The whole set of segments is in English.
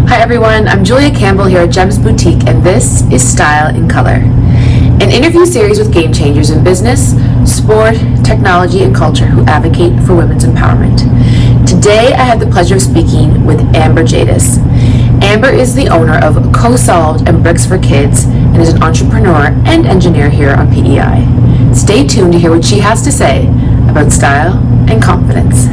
Hi everyone, I'm Julia Campbell here at Gems Boutique, and this is Style in Color, an interview series with game changers in business, sport, technology, and culture who advocate for women's empowerment. Today I have the pleasure of speaking with Amber Jadis. Amber is the owner of Co-Solved and Bricks for Kids and is an entrepreneur and engineer here on PEI. Stay tuned to hear what she has to say about style and confidence.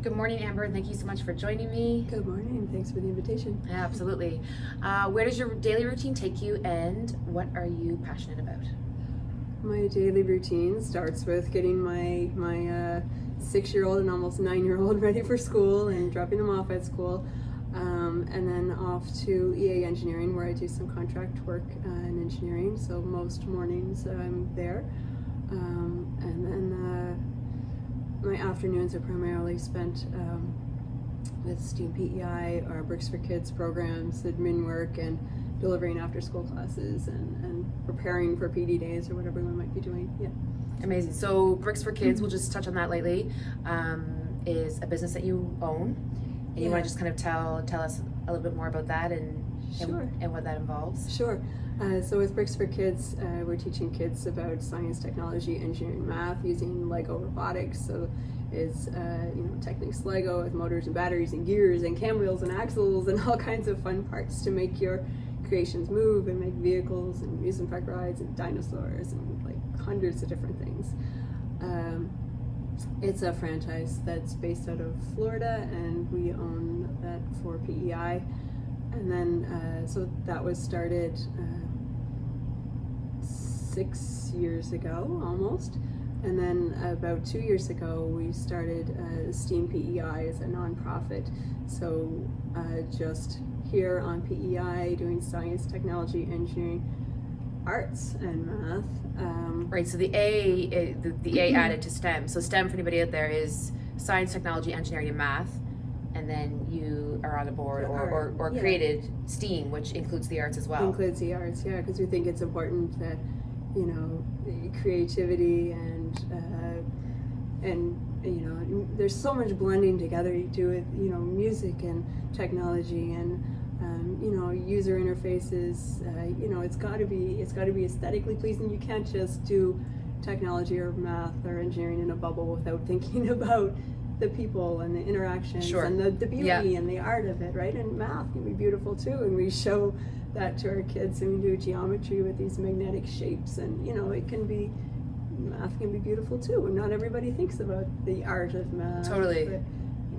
Good morning, Amber. Thank you so much for joining me. Good morning. Thanks for the invitation. Yeah, absolutely. Where does your daily routine take you, and what are you passionate about? My daily routine starts with getting my 6-year-old and almost 9-year-old ready for school and dropping them off at school, and then off to EA Engineering, where I do some contract work in engineering. So most mornings I'm there, and then my afternoons are primarily spent with STEAM PEI or Bricks for Kids programs, admin work, and delivering after-school classes and preparing for PD days or whatever we might be doing. Yeah. Amazing. So Bricks for Kids, we'll just touch on that lately, is a business that you own. And you want to just kind of tell us a little bit more about that and what that involves? Sure. So with Bricks for Kids, we're teaching kids about science, technology, engineering, math using Lego robotics. So it's Technics Lego with motors and batteries and gears and cam wheels and axles and all kinds of fun parts to make your creations move and make vehicles and amusement park rides and dinosaurs and like hundreds of different things. It's a franchise that's based out of Florida, and we own that for PEI. And then, so that was started 6 years ago, almost. And then about 2 years ago, we started STEAM PEI as a nonprofit. So just here on PEI doing science, technology, engineering, arts, and math. Right, so the A added to STEM. So STEM, for anybody out there, is science, technology, engineering, and math. And then you are on the board or created STEAM, which includes the arts as well. Includes the arts, yeah, because we think it's important that, creativity and there's so much blending together you do with, music and technology and, user interfaces. It's got to be aesthetically pleasing. You can't just do technology or math or engineering in a bubble without thinking about the people and the interactions and the beauty and the art of it, right? And math can be beautiful too, and we show that to our kids, and we do geometry with these magnetic shapes, and math can be beautiful too, and not everybody thinks about the art of math. Totally. But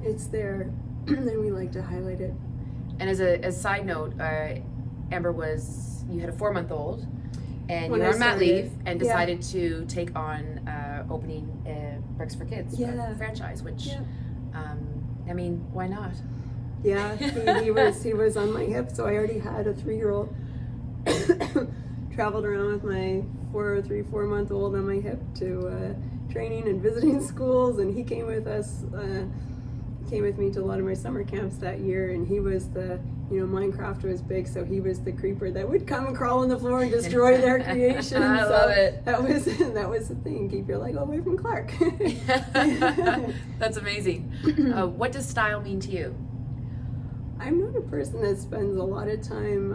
it's there, and we like to highlight it. And as a side note, Amber, you had a 4-month-old, and you were on mat leave and decided to take on opening Bricks for Kids franchise, which, why not? Yeah, he was on my hip, so I already had a 3-year-old. Traveled around with my 4-month-old on my hip to training and visiting schools, and he came with us. Came with me to a lot of my summer camps that year, and he was the Minecraft was big, so he was the creeper that would come and crawl on the floor and destroy their creation. I love it. That was the thing. Keep your Lego away from Clark. That's amazing. What does style mean to you? I'm not a person that spends a lot of time,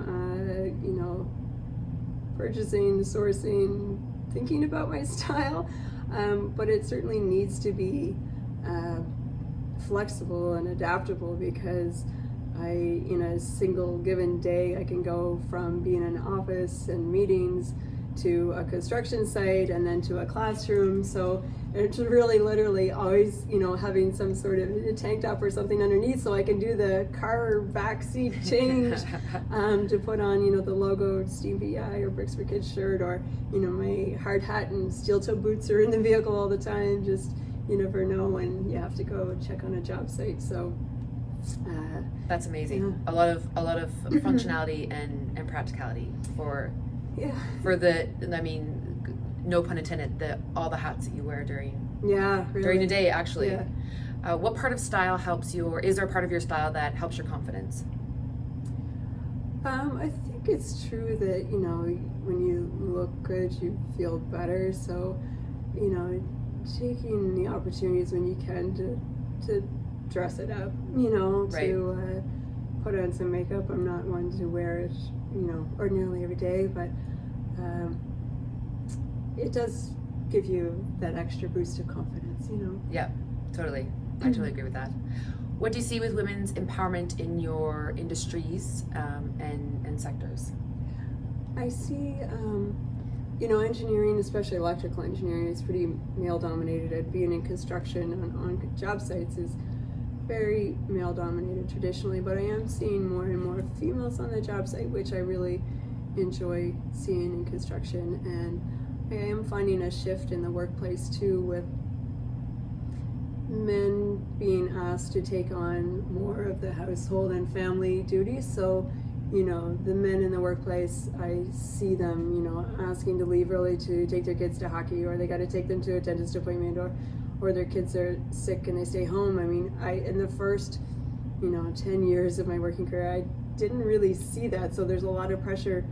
purchasing, sourcing, thinking about my style, but it certainly needs to be flexible and adaptable, because in a single given day, I can go from being in an office and meetings to a construction site and then to a classroom. So it's really literally always, having some sort of a tank top or something underneath so I can do the car backseat change to put on, the logo STEAM PEI or Bricks for Kids shirt, or, my hard hat and steel toe boots are in the vehicle all the time. Just, you never know when you have to go check on a job site. So that's amazing. A lot of functionality and practicality for no pun intended, all the hats that you wear during the day, actually. Yeah. What part of style helps you, or is there a part of your style that helps your confidence? I think it's true that, when you look good, you feel better. So, you know, taking the opportunities when you can to dress it up, you know, Right. to put on some makeup. I'm not one to wear it, you know, ordinarily every day, but it does give you that extra boost of confidence, you know. Yeah, totally. I totally agree with that. What do you see with women's empowerment in your industries and sectors? I see, you know, engineering, especially electrical engineering, is pretty male dominated. Being in construction on job sites is very male dominated traditionally, but I am seeing more and more females on the job site, which I really enjoy seeing in construction. And I am finding a shift in the workplace too, with men being asked to take on more of the household and family duties. So, you know, the men in the workplace, I see them, you know, asking to leave early to take their kids to hockey, or they got to take them to a dentist appointment, or their kids are sick and they stay home. I mean, in the first, you know, 10 years of my working career, I didn't really see that. So there's a lot of pressure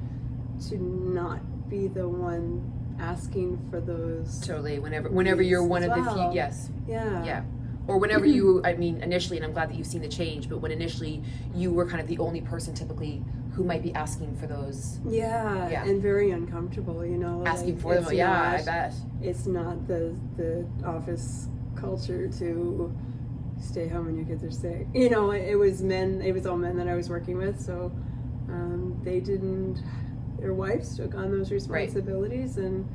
to not be the one asking for those. Totally. Whenever you're one of the few, yes. Yeah. Yeah. Or whenever you, I mean, initially, and I'm glad that you've seen the change, but when initially you were kind of the only person typically who might be asking for those. Yeah. And very uncomfortable, you know. Asking like, for them, yeah, I bet. It's not the office culture to stay home when your kids are sick. You know, it was all men that I was working with, so they didn't, their wives took on those responsibilities. Right. And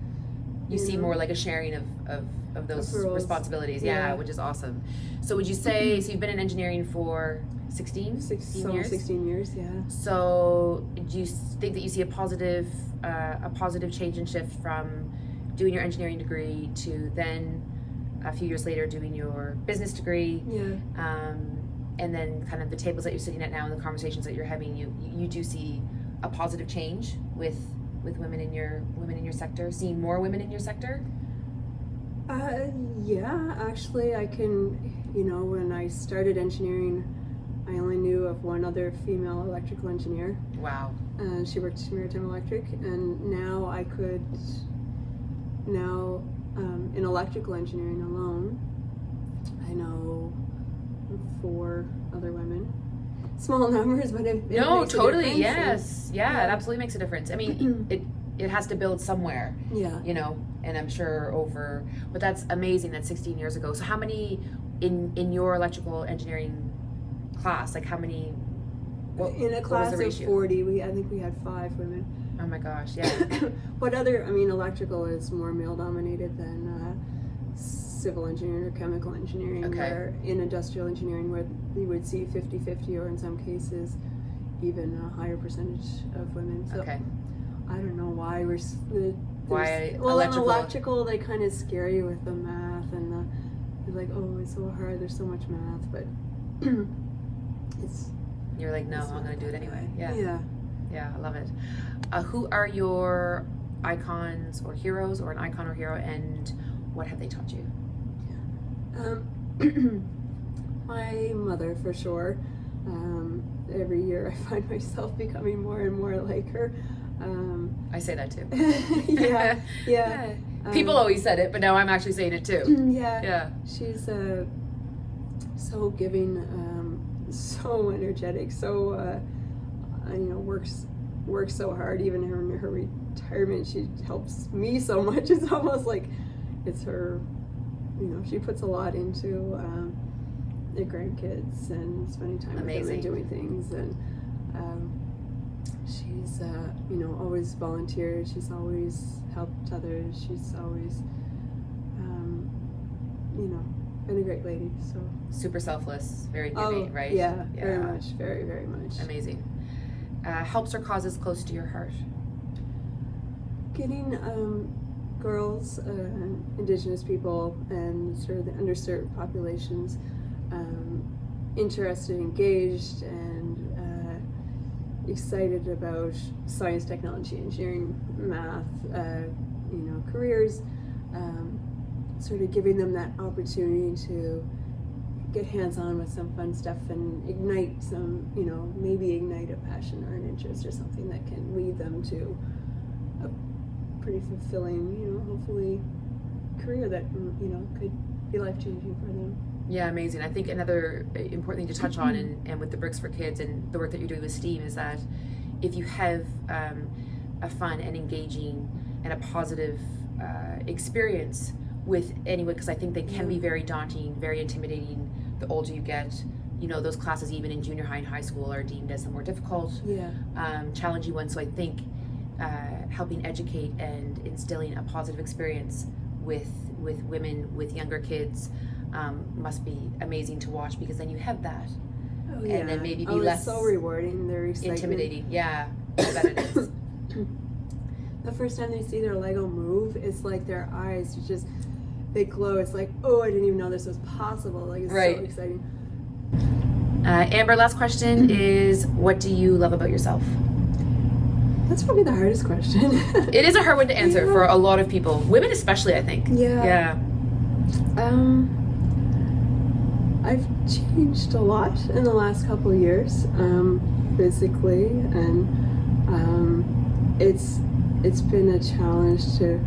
you see more like a sharing of those responsibilities, yeah, which is awesome. So would you say, so you've been in engineering for 16 years? 16 years, yeah. So do you think that you see a positive change and shift from doing your engineering degree to then a few years later doing your business degree? Yeah. And then kind of the tables that you're sitting at now and the conversations that you're having, you do see a positive change with women in your sector, seeing more women in your sector? Yeah, actually I can, you know, when I started engineering, I only knew of one other female electrical engineer. Wow. She worked at Maritime Electric, and now in electrical engineering alone, I know 4 other women. Small numbers, but it makes totally, a yes. Yeah, it absolutely makes a difference. I mean, it has to build somewhere. Yeah. You know, and I'm sure but that's amazing. That's 16 years ago. So how many in your electrical engineering class, like how many? In a class of 40, I think we had 5 women. Oh my gosh, yeah. But electrical is more male dominated than civil engineering or chemical engineering. Okay. Where in industrial engineering, where you would see 50-50, or in some cases even a higher percentage of women. So Okay. I don't know why electrical, they kind of scare you with the math, and you're like, oh, it's so hard, there's so much math, but You're like, no, I'm gonna do it anyway. Yeah. Yeah, I love it. Who are your icons or heroes, or an icon or hero, and what have they taught you? My mother, for sure. Every year I find myself becoming more and more like her. I say that too. Yeah. People always said it, but now I'm actually saying it too. Yeah. She's so giving, so energetic, so works so hard. Even in her retirement, she helps me so much. It's almost like it's her. You know, she puts a lot into the grandkids and spending time with them and doing things, and she's always volunteered. She's always helped others. She's always been a great lady. So super selfless, very giving, right? Yeah, very much, very, very much. Amazing. Helps or causes close to your heart? Getting girls, Indigenous people, and sort of the underserved populations interested, engaged, and excited about science, technology, engineering, math, careers. Sort of giving them that opportunity to get hands-on with some fun stuff and ignite some, maybe ignite a passion or an interest or something that can lead them to a pretty fulfilling, hopefully career that, could be life-changing for them. Yeah, amazing. I think another important thing to touch on, and with the Bricks for Kids and the work that you're doing with STEAM, is that if you have a fun and engaging and a positive experience with anyone, because I think they can be very daunting, very intimidating the older you get. Those classes even in junior high and high school are deemed as the more difficult, challenging ones. So I think helping educate and instilling a positive experience with women, with younger kids, must be amazing to watch, because then you have that. And then maybe be less it's so rewarding. They're intimidating. Yeah, I bet it is. The first time they see their Lego move, it's like their eyes they glow. It's like, oh, I didn't even know this was possible. Like, it's so exciting. Amber, last question is, what do you love about yourself? That's probably the hardest question. It is a hard one to answer for a lot of people, women especially, I think. Yeah. I've changed a lot in the last couple of years, physically, and it's been a challenge to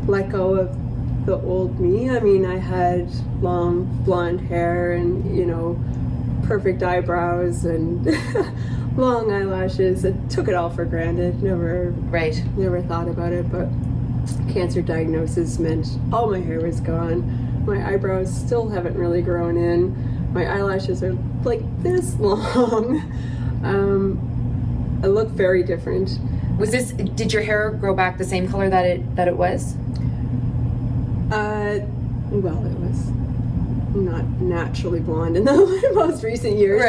let go of the old me. I mean, I had long blonde hair and perfect eyebrows and long eyelashes. I took it all for granted. Never thought about it. But cancer diagnosis meant all my hair was gone. My eyebrows still haven't really grown in. My eyelashes are like this long. I look very different. Did your hair grow back the same color that it was? Well, it was not naturally blonde in the most recent years,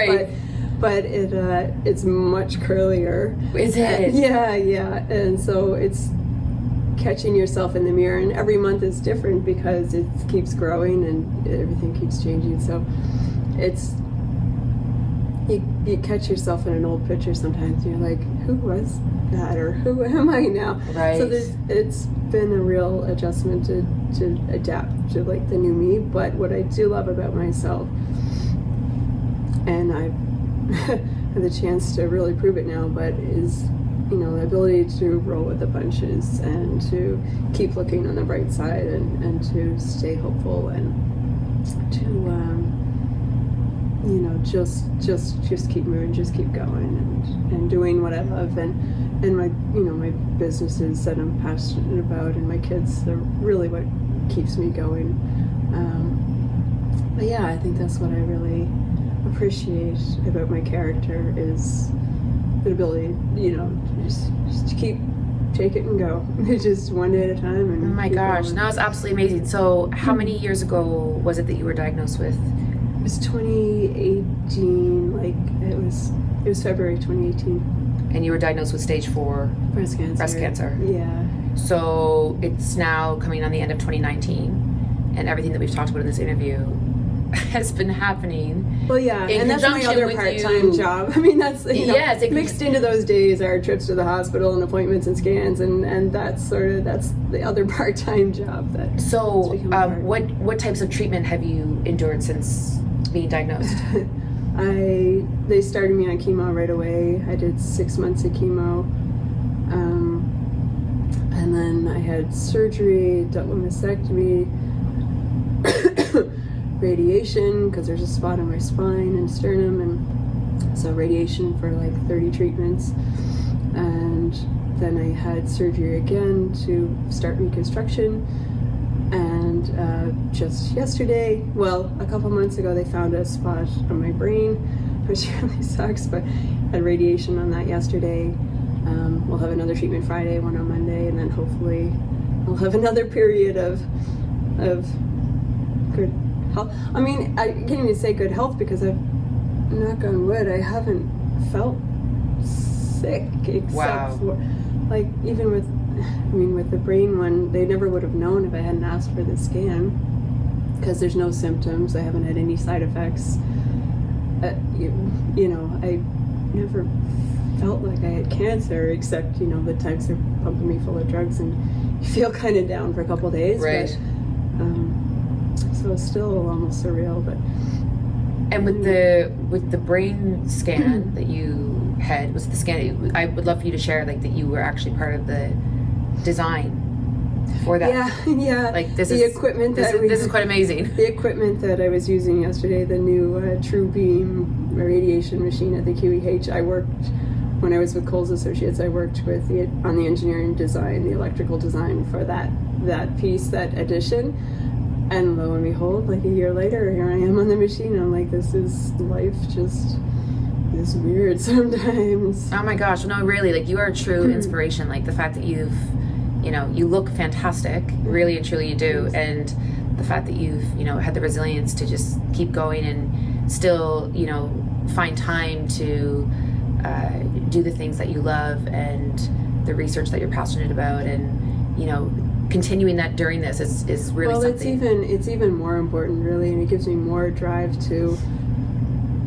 but it's much curlier. Is it? Yeah, and so it's catching yourself in the mirror, and every month is different because it keeps growing and everything keeps changing. So it's you catch yourself in an old picture sometimes. And you're like, who was that, or who am I now? Right. So it's been a real adjustment to adapt to like the new me. But what I do love about myself, and I've had the chance to really prove it now, but is the ability to roll with the punches and to keep looking on the bright side and to stay hopeful and to just keep moving, just keep going and doing what I love, and my my businesses that I'm passionate about, and my kids are really what keeps me going. But yeah, I think that's what I really appreciate about my character is the ability, just to take it and go, just one day at a time. And oh my gosh, that was absolutely amazing. So, how many years ago was it that you were diagnosed with? It was 2018. Like it was February 2018. And you were diagnosed with stage 4 breast cancer. Yeah. So it's now coming on the end of 2019, and everything that we've talked about in this interview has been happening. Well, yeah, and that's my other part-time job. I mean, that's mixed into those days are trips to the hospital and appointments and scans, and that's the other part-time job. So, what types of treatment have you endured since being diagnosed? They started me on chemo right away. I did 6 months of chemo, and then I had surgery, double mastectomy. Radiation, because there's a spot on my spine and sternum, and so radiation for like 30 treatments, and then I had surgery again to start reconstruction, and just yesterday, well, a couple months ago, they found a spot on my brain, which really sucks, but I had radiation on that yesterday. We'll have another treatment Friday, one on Monday, and then hopefully we'll have another period of good health. I mean, I can't even say good health because I've, knock on wood, I haven't felt sick except for, like, even with the brain one, they never would have known if I hadn't asked for the scan because there's no symptoms. I haven't had any side effects. I never felt like I had cancer except, the times they're pumping me full of drugs and you feel kind of down for a couple of days. Right. But, so it's still almost surreal, but. And with the brain scan that you had, was the scan, I would love for you to share, like, that you were actually part of the design for that? Yeah. Like this is quite amazing. The equipment that I was using yesterday, the new True Beam radiation machine at the QEH. When I was with Coles Associates, I worked on the engineering design, the electrical design for that piece, that addition. And lo and behold, like a year later, here I am on the machine. I'm like, this is life just is weird sometimes. Oh my gosh, no, really, like you are a true inspiration. Like the fact that you look fantastic, really and truly you do, and the fact that you've, had the resilience to just keep going and still, find time to do the things that you love and the research that you're passionate about, and, continuing that during this is really something. It's even more important, really, and it gives me more drive to,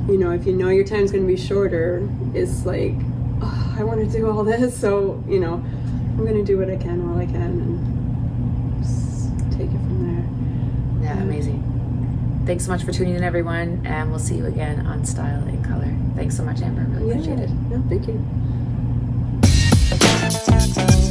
if you know your time's going to be shorter, it's like, oh, I want to do all this, so, I'm going to do what I can while I can and just take it from there. Yeah, amazing. Thanks so much for tuning in, everyone, and we'll see you again on Style in Color. Thanks so much, Amber. Really appreciate it. No, thank you.